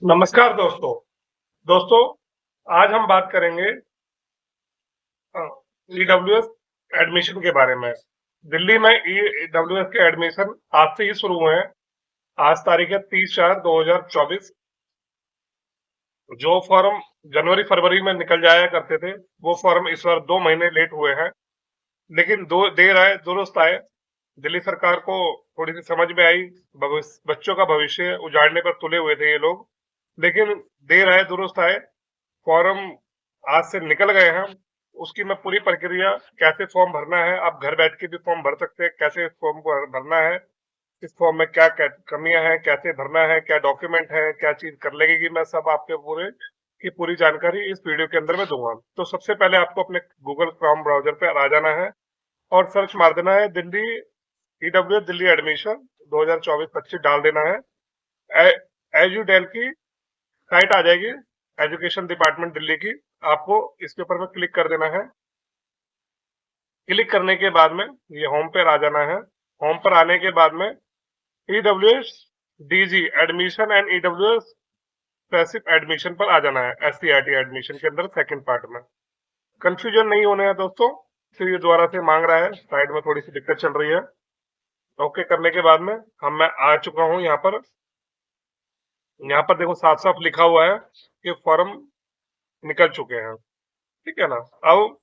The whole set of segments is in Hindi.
नमस्कार दोस्तों। दोस्तों, आज हम बात करेंगे ईडब्ल्यूएस एडमिशन के बारे में। दिल्ली में ईडब्ल्यूएस के एडमिशन आज से ही शुरू हुए हैं। आज तारीख है 30/4/2024। जो फॉर्म जनवरी फरवरी में निकल जाया करते थे, वो फॉर्म इस बार 2 महीने लेट हुए हैं। लेकिन दो देर आए दुरुस्त आए। दिल्ली सरकार को थोड़ी सी समझ में आई। बच्चों का भविष्य उजाड़ने पर तुले हुए थे ये लोग। लेकिन देर आए दुरुस्त आए। फॉर्म आज से निकल गए हैं। उसकी मैं पूरी प्रक्रिया, कैसे फॉर्म भरना है, आप घर बैठ के भी फॉर्म भर सकते हैं, कैसे इस फॉर्म को भरना है, इस फॉर्म में क्या क्या कमियां हैं, कैसे भरना है, क्या डॉक्यूमेंट है, क्या चीज कर लगेगी, मैं सब आपके पूरे की पूरी जानकारी इस वीडियो के अंदर में दूंगा। तो सबसे पहले आपको अपने गूगल क्रोम ब्राउजर पे आ जाना है और सर्च मार देना है दिल्ली ईडब्ल्यू दिल्ली एडमिशन 2024-25 डाल देना है। एज यू डेल की साइट आ जाएगी, एजुकेशन डिपार्टमेंट दिल्ली की। आपको इसके ऊपर में क्लिक कर देना है। क्लिक करने के बाद में ये होम पर आ जाना है। होम पर आने के बाद में EWS DG admission and EWS passive admission पर आ जाना है। एससीईआरटी एडमिशन के अंदर सेकंड पार्ट में कंफ्यूजन नहीं होने हैं दोस्तों। फिर ये दोबारा से मांग रहा है, साइड में थोड़ी सी दिक्कत चल रही है। ओके करने के बाद में मैं आ चुका हूँ यहाँ पर। यहाँ पर देखो साफ साफ लिखा हुआ है कि फॉर्म निकल चुके हैं। ठीक है ना। अब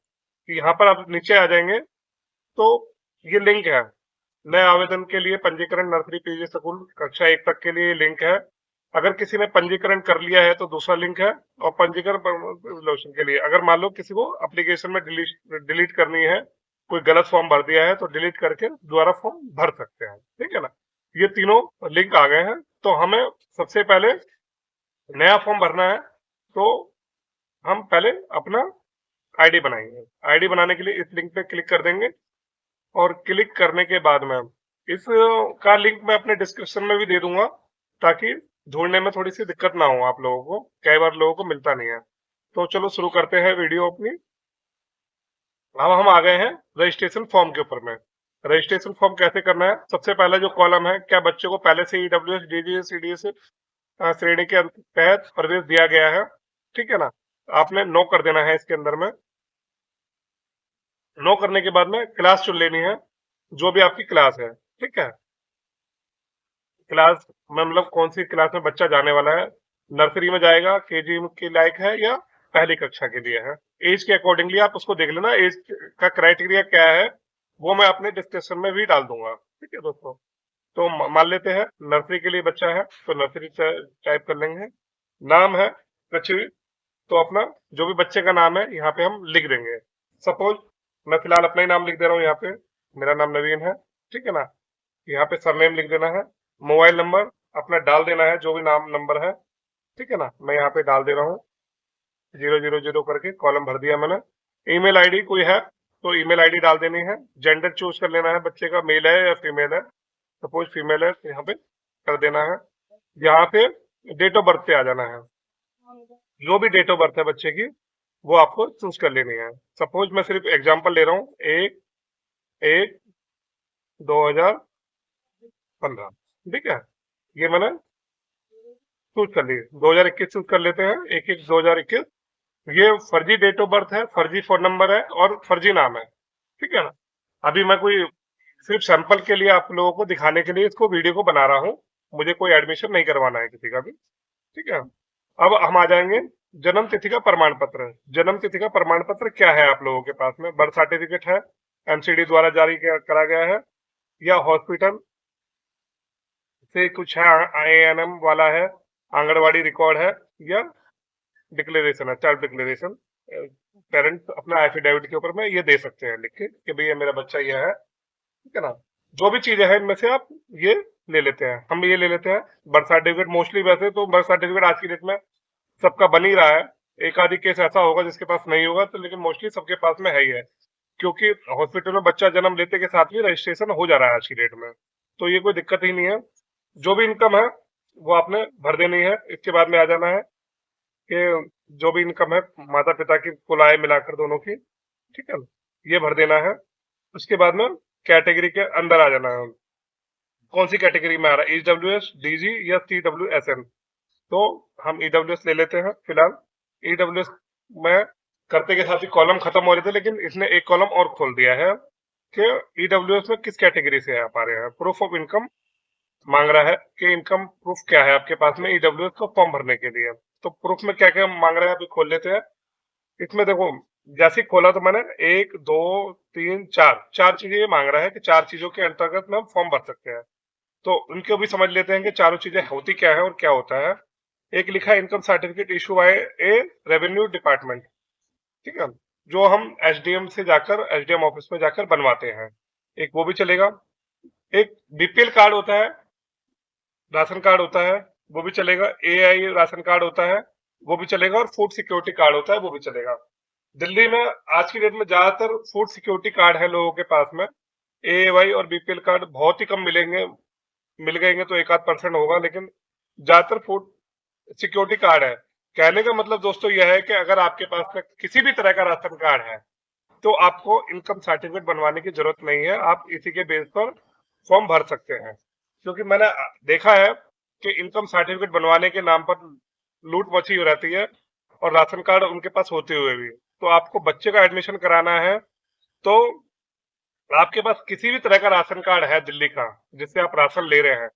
यहाँ पर आप नीचे आ जाएंगे तो ये लिंक है नए आवेदन के लिए पंजीकरण नर्सरी पीजी स्कूल कक्षा 1 तक के लिए लिंक है। अगर किसी ने पंजीकरण कर लिया है तो दूसरा लिंक है। और पंजीकरण प्रमोशन के लिए अगर मान लो किसी को एप्लीकेशन में डिलीट करनी है, कोई गलत फॉर्म भर दिया है तो डिलीट करके दोबारा फॉर्म भर सकते हैं। ठीक है ना। ये तीनों लिंक आ गए हैं। तो हमें सबसे पहले नया फॉर्म भरना है। तो हम पहले अपना आईडी बनाएंगे। आईडी बनाने के लिए इस लिंक पे क्लिक कर देंगे और क्लिक करने के बाद में इस का लिंक मैं अपने डिस्क्रिप्शन में भी दे दूंगा, ताकि ढूंढने में थोड़ी सी दिक्कत ना हो आप लोगों को। कई बार लोगों को मिलता नहीं है। तो चलो शुरू करते हैं वीडियो अपनी। अब हम आ गए हैं रजिस्ट्रेशन फॉर्म के ऊपर में। रजिस्ट्रेशन फॉर्म कैसे करना है, सबसे पहला जो कॉलम है, क्या बच्चे को पहले से ईडब्ल्यूएस डीजीएस सीडीएस श्रेणी के तहत प्रवेश दिया गया है। ठीक है ना। आपने नो कर देना है इसके अंदर में। नो करने के बाद में क्लास चुन लेनी है, जो भी आपकी क्लास है। ठीक है। क्लास में मतलब कौन सी क्लास में बच्चा जाने वाला है, नर्सरी में जाएगा, केजी के लायक है या पहली कक्षा के लिए है। एज के अकॉर्डिंगली आप उसको देख लेना, एज का क्राइटेरिया क्या है वो मैं अपने डिस्क्रिप्शन में भी डाल दूंगा। ठीक है दोस्तों। तो मान लेते हैं नर्सरी के लिए बच्चा है तो नर्सरी टाइप कर लेंगे। नाम है पृथ्वी, तो अपना जो भी बच्चे का नाम है यहाँ पे हम लिख देंगे। सपोज मैं फिलहाल अपना ही नाम लिख दे रहा हूँ यहाँ पे। मेरा नाम नवीन है। ठीक है ना। यहाँ पे सरनेम लिख देना है। मोबाइल नंबर अपना डाल देना है, जो भी नाम नंबर है। ठीक है ना। मैं यहाँ पे डाल दे रहा हूँ 000 करके कॉलम भर दिया मैंने। ईमेल आईडी कोई है तो ईमेल आईडी डाल देनी है। जेंडर चूज कर लेना है बच्चे का, मेल है या फीमेल है। सपोज फीमेल है तो यहाँ पे कर देना है। यहाँ पे डेट ऑफ बर्थ पे आ जाना है। जो भी डेट ऑफ बर्थ है बच्चे की वो आपको चूज कर लेनी है। सपोज मैं सिर्फ एग्जांपल ले रहा हूँ, 1/1/2015। ठीक है। ये मैंने चूज कर ली। 2021 चूज कर लेते हैं, 1/1/2021। ये फर्जी डेट ऑफ बर्थ है, फर्जी फोन नंबर है और फर्जी नाम है। ठीक है ना। अभी मैं कोई सिर्फ सैंपल के लिए आप लोगों को दिखाने के लिए इसको वीडियो को बना रहा हूँ। मुझे कोई एडमिशन नहीं करवाना है किसी का भी। ठीक है। अब हम आ जाएंगे जन्म तिथि का प्रमाण पत्र। जन्म तिथि का प्रमाण पत्र क्या है आप लोगों के पास में? बर्थ सर्टिफिकेट है, एमसीडी द्वारा जारी करा गया है, या हॉस्पिटल से कुछ है, आईएएनएम वाला है, आंगनवाड़ी रिकॉर्ड है, या डिक्लेरेशन है, चाइल्ड डिक्लेरेशन। पेरेंट्स अपना एफिडेविट के ऊपर में ये दे सकते हैं लिख के कि भाई ये मेरा बच्चा ये है। ठीक है ना। जो भी चीजें हैं इनमें से आप ये ले लेते हैं, हम ये ले लेते हैं। बर्थ सर्टिफिकेट मोस्टली, वैसे तो बर्थ सर्टिफिकेट आज की डेट में सबका बन ही रहा है। एक आधी केस ऐसा होगा जिसके पास नहीं होगा, तो लेकिन मोस्टली सबके पास में है ही है। क्योंकि हॉस्पिटल में बच्चा जन्म लेते के साथ ही रजिस्ट्रेशन हो जा रहा है आज की डेट में। तो ये कोई दिक्कत ही नहीं है। जो भी इनकम है वो आपने भर देनी है। इसके बाद में आ जाना है कि जो भी इनकम है माता पिता की कुल आय मिलाकर दोनों की। ठीक है ना। ये भर देना है। उसके बाद में कैटेगरी के अंदर आ जाना है। कौन सी कैटेगरी में आ रहा है, ईडब्ल्यूएस, डीजी या सीडब्ल्यूएसएन। तो हम ईडब्ल्यूएस ले लेते हैं फिलहाल। ईडब्ल्यूएस में करते के साथ ही कॉलम खत्म हो रहे थे, लेकिन इसने एक कॉलम और खोल दिया है कि ईडब्ल्यूएस में किस कैटेगरी से आप आ रहे हैं। प्रूफ ऑफ इनकम मांग रहा है कि इनकम प्रूफ क्या है आपके पास में ईडब्ल्यूएस को फॉर्म भरने के लिए। तो प्रूफ में क्या क्या मांग रहा है अभी खोल लेते हैं। इसमें देखो, जैसे ही खोला तो मैंने एक दो तीन चार चार चीजें ये मांग रहा है कि चार चीजों के अंतर्गत में हम फॉर्म भर सकते हैं। तो उनको भी समझ लेते हैं कि चारों चीजें होती क्या है और क्या होता है। एक लिखा है income certificate issue bye a revenue department, ठीक है, जो हम एसडीएम से जाकर एसडीएम ऑफिस में जाकर बनवाते हैं। एक वो भी चलेगा। एक बीपीएल कार्ड होता है, राशन कार्ड होता है, वो भी चलेगा। एआई राशन कार्ड होता है, वो भी चलेगा। और फूड सिक्योरिटी कार्ड होता है, वो भी चलेगा। दिल्ली में आज की डेट में ज्यादातर फूड सिक्योरिटी कार्ड है लोगों के पास में। एवाई और बीपीएल कार्ड बहुत ही कम मिलेंगे, मिल गएंगे तो एक आध परसेंट होगा, लेकिन ज्यादातर फूड सिक्योरिटी कार्ड है। कहने का मतलब दोस्तों यह है कि अगर आपके पास में किसी भी तरह का राशन कार्ड है तो आपको इनकम सर्टिफिकेट बनवाने की जरूरत नहीं है, आप इसी के बेस पर फॉर्म भर सकते हैं। क्योंकि मैंने देखा है कि इनकम सर्टिफिकेट बनवाने के नाम पर लूट मची हो रहती है, और राशन कार्ड उनके पास होते हुए भी। तो आपको बच्चे का एडमिशन कराना है तो आपके पास किसी भी तरह का राशन कार्ड है दिल्ली का जिससे आप राशन ले रहे हैं,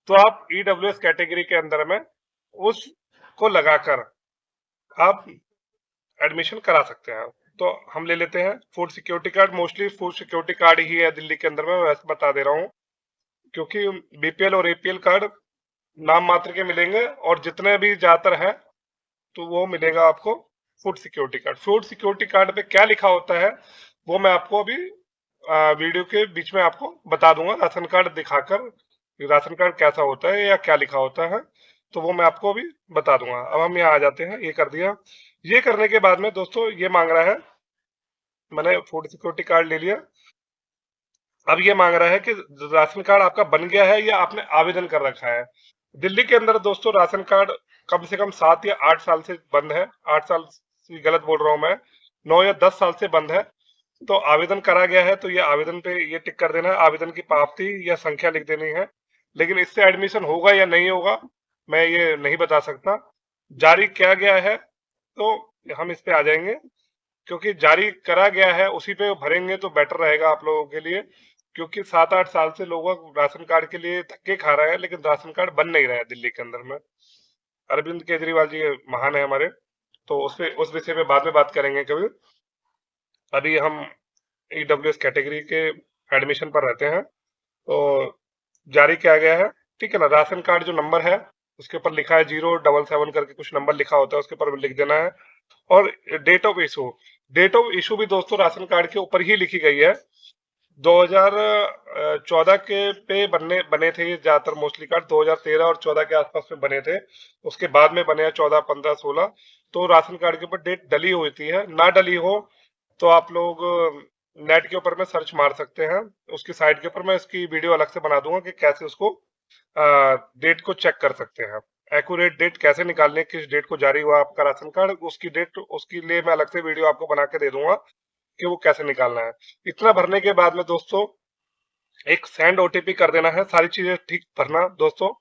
तो आप ईडब्ल्यूएस कैटेगरी के अंदर में उसको लगाकर आप एडमिशन करा सकते हैं। तो हम ले लेते हैं food security card. Mostly food security card ही है दिल्ली के अंदर में, मैं वैसे बता दे रहा हूँ। क्योंकि बीपीएल और एपीएल कार्ड नाम मात्र के मिलेंगे, और जितने भी ज्यादातर है तो वो मिलेगा आपको food security card. Food security card पे क्या लिखा होता है वो मैं आपको अभी वीडियो के बीच में आपको बता दूंगा, राशन कार्ड दिखाकर राशन कार्ड कैसा होता है या क्या लिखा होता है, तो वो मैं आपको अभी बता दूंगा। अब हम यहाँ आ जाते हैं, ये कर दिया। ये करने के बाद में दोस्तों ये मांग रहा है, मैंने फूड सिक्योरिटी कार्ड ले लिया। अब ये मांग रहा है कि राशन कार्ड आपका बन गया है या आपने आवेदन कर रखा है। दिल्ली के अंदर दोस्तों राशन कार्ड कम से कम 7 या 8 साल से बंद है। 8 साल गलत बोल रहा हूं मैं, 9 या 10 साल से बंद है। तो आवेदन करा गया है तो ये आवेदन पे ये टिक कर देना है, आवेदन की पावती या संख्या लिख देनी है। लेकिन इससे एडमिशन होगा या नहीं होगा मैं ये नहीं बता सकता। जारी किया गया है तो हम इस पे आ जाएंगे, क्योंकि जारी करा गया है उसी पे भरेंगे तो बेटर रहेगा आप लोगों के लिए। क्योंकि 7 8 साल से लोग राशन कार्ड के लिए धक्के खा रहे हैं, लेकिन राशन कार्ड बन नहीं रहा है दिल्ली के अंदर में। अरविंद केजरीवाल जी महान है हमारे, तो उस विषय पे बाद में बात करेंगे कभी। अभी हम ईडब्ल्यूएस कैटेगरी के एडमिशन पर रहते हैं। तो जारी किया गया है, ठीक है ना। राशन कार्ड जो नंबर है उसके ऊपर लिखा है 077 करके कुछ नंबर लिखा होता है, उसके ऊपर लिख देना है। और डेट ऑफ इशू भी दोस्तों राशन कार्ड के ऊपर ही लिखी गई है। 2014 के पे बने थे ये ज्यादातर मोस्टली कार्ड, 2013 और 14 के आसपास में बने थे। उसके बाद में बने हैं 14 15 16। तो राशन कार्ड के ऊपर डेट डली होती है, ना डली हो तो आप लोग नेट के ऊपर में सर्च मार सकते हैं। उसकी साइट के ऊपर मैं इसकी वीडियो अलग से बना दूंगा कि कैसे उसको डेट को चेक कर सकते हैं। एक्यूरेट डेट कैसे निकालने, किस डेट को जारी हुआ आपका राशन कार्ड, उसकी डेट उसके लिए मैं अलग से वीडियो आपको बना के दे दूंगा कि वो कैसे निकालना है। इतना भरने के बाद में दोस्तों एक सेंड ओटीपी कर देना है। सारी चीजें ठीक भरना दोस्तों,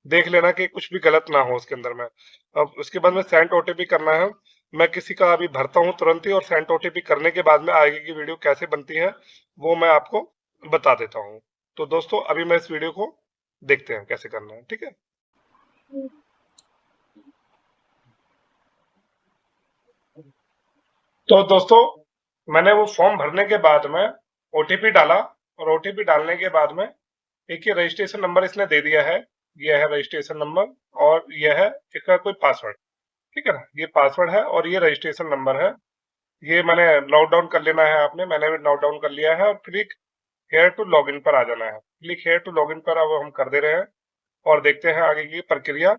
देख लेना कि कुछ भी गलत ना हो उसके अंदर में। अब उसके बाद में सेंड ओटीपी करना है। मैं किसी का अभी भरता हूँ तुरंत ही, और सेंड ओटीपी करने के बाद में आगे की वीडियो कैसे बनती है वो मैं आपको बता देता हूँ। तो दोस्तों अभी मैं इस वीडियो को देखते हैं कैसे करना है, ठीक है। तो दोस्तों मैंने वो फॉर्म भरने के बाद में ओटीपी डाला, और ओटीपी डालने के बाद में एक ये रजिस्ट्रेशन नंबर इसने दे दिया है। ये है रजिस्ट्रेशन नंबर, और ये है इसका कोई पासवर्ड, ठीक है ना। ये पासवर्ड है और ये रजिस्ट्रेशन नंबर है। ये मैंने नोट डाउन कर लेना है, आपने, मैंने भी नोट डाउन कर लिया है। और क्लिक हेयर टू लॉगिन पर आ जाना है। क्लिक हेयर टू लॉगिन पर अब हम कर दे रहे हैं, और देखते हैं आगे की प्रक्रिया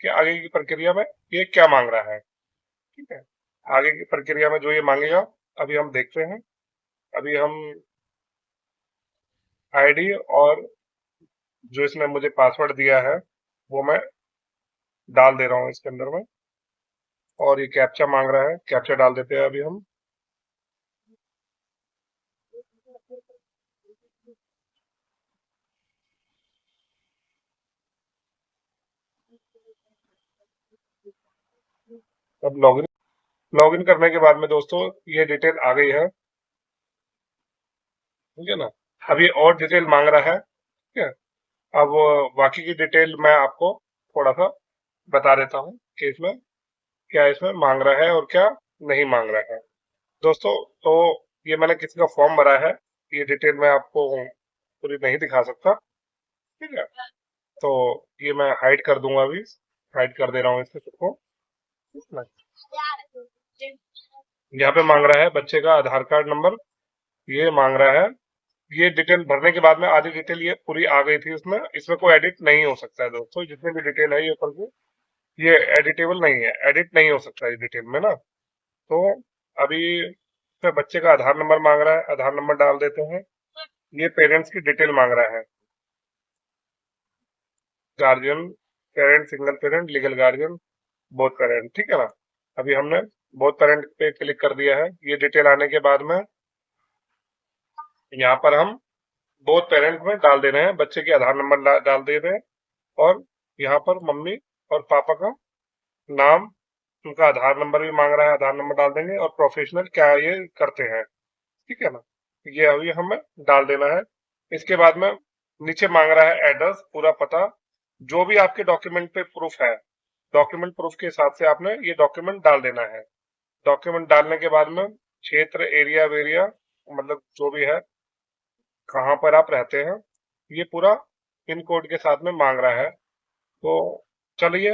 कि आगे की प्रक्रिया में ये क्या मांग रहा है, ठीक है। आगे की प्रक्रिया में जो ये मांगेगा अभी हम देखते हैं। अभी हम आईडी और जो इसने मुझे पासवर्ड दिया है वो मैं डाल दे रहा हूँ इसके अंदर में। और ये कैप्चा मांग रहा है, कैप्चा डाल देते हैं अभी हम। अब लॉगिन करने के बाद में दोस्तों ये डिटेल आ गई है, ठीक है ना। अब ये और डिटेल मांग रहा है, ठीक है। अब बाकी की डिटेल मैं आपको थोड़ा सा बता देता हूँ कि इसमें क्या इसमें मांग रहा है और क्या नहीं मांग रहा है दोस्तों। तो ये मैंने किसी का फॉर्म भरा है, ये डिटेल मैं आपको पूरी नहीं दिखा सकता, ठीक है। तो ये मैं हाइड कर दूंगा, अभी हाइड कर दे रहा हूँ इससे सबको, ठीक है ना। यहाँ पे मांग रहा है बच्चे का आधार कार्ड नंबर, ये मांग रहा है। ये डिटेल भरने के बाद में आधी डिटेल ये पूरी आ गई थी इसमें, इसमें कोई एडिट नहीं हो सकता है दोस्तों, जितनी भी डिटेल है ये ऊपर की ये एडिटेबल नहीं है, एडिट नहीं हो सकता है डिटेल में ना। तो अभी इसमें बच्चे का आधार नंबर मांग रहा है, आधार नंबर डाल देते हैं। ये पेरेंट्स की डिटेल मांग रहा है, guardian, parent, single parent, legal guardian, both parent, ठीक है ना। अभी हमने बोथ पेरेंट पे क्लिक कर दिया है। ये डिटेल आने के बाद में यहाँ पर हम बोथ पेरेंट में डाल दे रहे हैं, बच्चे के आधार नंबर डाल दे रहे हैं, और यहाँ पर मम्मी और पापा का नाम, उनका आधार नंबर भी मांग रहा है, आधार नंबर डाल देंगे, और प्रोफेशनल क्या ये करते हैं, ठीक है ना। ये अभी हमें डाल देना है। इसके बाद में नीचे मांग रहा है एड्रेस, पूरा पता, जो भी आपके डॉक्यूमेंट पे प्रूफ है, डॉक्यूमेंट प्रूफ के हिसाब से आपने ये डॉक्यूमेंट डाल देना है। डॉक्यूमेंट डालने के बाद में क्षेत्र, एरिया वेरिया, मतलब जो भी है, कहाँ पर आप रहते हैं, ये पूरा पिन कोड के साथ में मांग रहा है। तो चलिए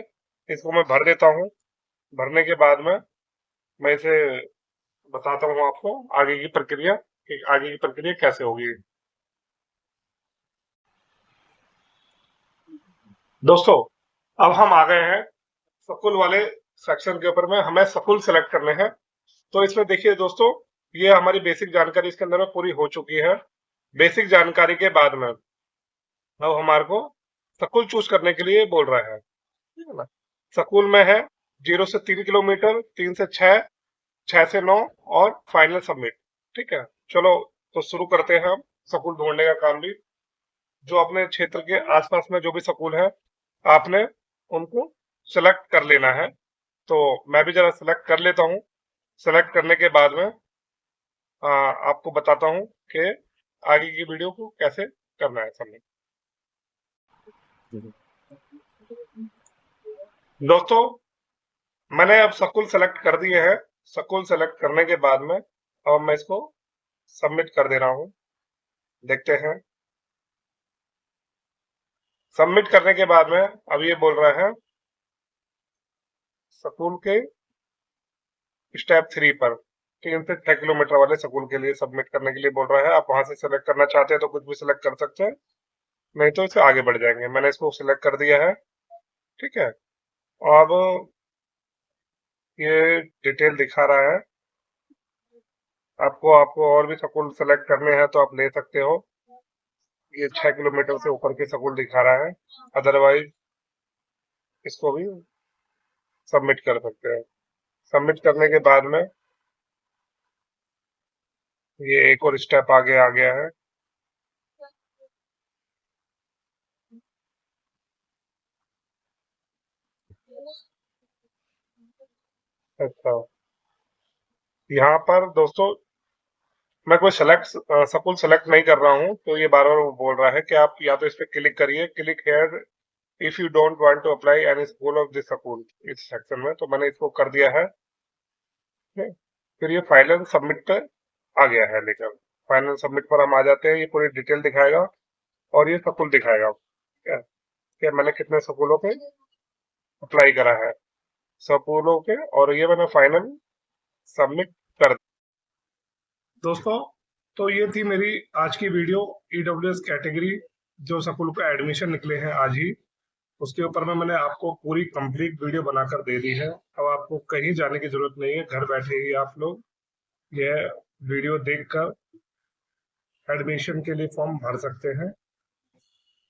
इसको मैं भर देता हूँ। भरने के बाद में मैं इसे बताता हूँ आपको आगे की प्रक्रिया, कि आगे की प्रक्रिया कैसे होगी। दोस्तों अब हम आ गए हैं स्कूल वाले सेक्शन के ऊपर में, हमें स्कूल सेलेक्ट करने हैं। तो इसमें देखिए दोस्तों, ये हमारी बेसिक जानकारी इसके अंदर में पूरी हो चुकी है। बेसिक जानकारी के बाद में अब हमारे को स्कूल चूज करने के लिए बोल रहा है, ठीक है ना। स्कूल में है 0 से 3 किलोमीटर, 3 से 6, 6 से 9, और फाइनल सबमिट, ठीक है। चलो तो शुरू करते हैं हम स्कूल ढूंढने का काम भी। जो अपने क्षेत्र के आसपास में जो भी स्कूल है, आपने उनको सेलेक्ट कर लेना है। तो मैं भी जरा सेलेक्ट कर लेता हूँ। सेलेक्ट करने के बाद में आपको बताता हूँ कि आगे की वीडियो को कैसे करना है सबमिट। दोस्तों मैंने अब स्कूल सेलेक्ट कर दिए हैं। स्कूल सेलेक्ट करने के बाद में अब मैं इसको सबमिट कर दे रहा हूँ। देखते हैं, सबमिट करने के बाद में अब ये बोल रहा है स्कूल के स्टेप 3 पर 3 से 6 किलोमीटर वाले स्कूल के लिए सबमिट करने के लिए बोल रहा है। आप वहां से सेलेक्ट करना चाहते हैं तो कुछ भी सिलेक्ट कर सकते हैं, नहीं तो इसे आगे बढ़ जाएंगे। मैंने इसको सिलेक्ट कर दिया है, ठीक है। अब ये डिटेल दिखा रहा है, आपको आपको और भी स्कूल सेलेक्ट करने हैं तो आप ले सकते हो। ये 6 किलोमीटर से ऊपर के स्कूल दिखा रहा है, अदरवाइज इसको भी सबमिट कर सकते हैं। सबमिट करने के बाद में ये एक और स्टेप आगे आ गया है। अच्छा, यहाँ पर दोस्तों मैं कोई स्कूल सेलेक्ट नहीं कर रहा हूँ, तो ये बार बार बोल रहा है कि आप या तो इस पे क्लिक करिए, click here if you don't want to apply any school of this school, इस सेक्शन में। तो मैंने इसको कर दिया है, ठीक है? फिर ये फाइनल सबमिट पे आ गया है लेकर। फाइनल सबमिट पर हम आ जाते हैं, ये पूरी डिटेल दिखाएगा और ये स्कूल दिखाएगा, ठीक है, कि मैंने कितने स्कूलों पे अप्लाई करा है, स्कूलों पे, और ये मैंने फाइनल सबमिट कर। दोस्तों तो ये थी मेरी आज की वीडियो, ईडब्ल्यूएस कैटेगरी जो स्कूल को एडमिशन निकले हैं आज ही, उसके ऊपर में मैंने आपको पूरी कंप्लीट वीडियो बनाकर दे दी है। अब आपको कहीं जाने की जरूरत नहीं है, घर बैठे ही आप लोग यह वीडियो देखकर एडमिशन के लिए फॉर्म भर सकते हैं।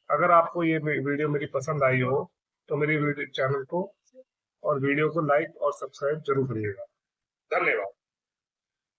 अगर आपको ये वीडियो मेरी पसंद आई हो तो मेरी वीडियो चैनल को और वीडियो को लाइक और सब्सक्राइब जरूर करिएगा। धन्यवाद।